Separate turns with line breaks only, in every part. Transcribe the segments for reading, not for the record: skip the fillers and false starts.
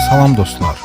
Salam dostlar.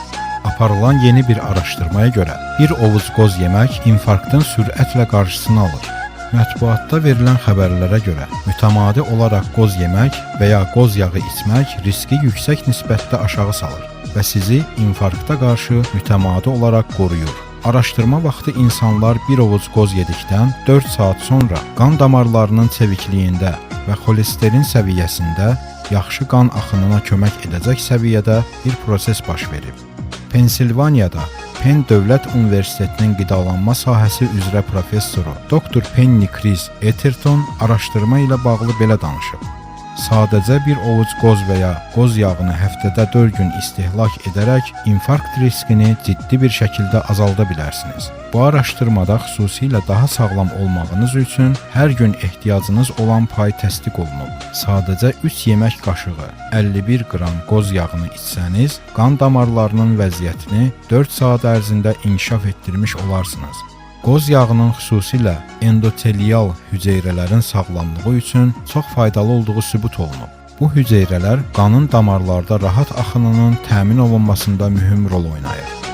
Aparılan yeni bir araşdırmaya görə bir ovuc qoz yemək infarktın sürətlə qarşısını alır. Mətbuatda verilən xəbərlərə görə mütəmadi olaraq qoz yemək və ya qoz yağı içmək riski yüksək nisbətdə aşağı salır və sizi infarkta qarşı mütəmadi olaraq qoruyur. Araşdırma vaxtı insanlar bir ovuc qoz yedikdən 4 saat sonra qan damarlarının çevikliyində və xolesterin səviyyəsində yaxşı qan axınına kömək edəcək səviyyədə bir proses baş verib. Pensilvaniyada Penn Dövlət Universitetinin qidalanma sahəsi üzrə professoru Dr. Penny Chris Etherton araşdırma ilə bağlı belə danışıb. Sadəcə bir ovuc qoz və ya qoz yağını həftədə 4 gün istehlak edərək infarkt riskini ciddi bir şəkildə azalda bilərsiniz. Bu araşdırmada xüsusilə daha sağlam olmağınız üçün hər gün ehtiyacınız olan pay təsdiq olunub. Sadəcə 3 yemək qaşığı 51 qram qoz yağını içsəniz, qan damarlarının vəziyyətini 4 saat ərzində inkişaf etdirmiş olarsınız. Qoz yağının xüsusilə endotelial hüceyrələrin sağlamlığı üçün çox faydalı olduğu sübut olunub. Bu hüceyrələr qanın damarlarda rahat axınının təmin olunmasında mühüm rol oynayır.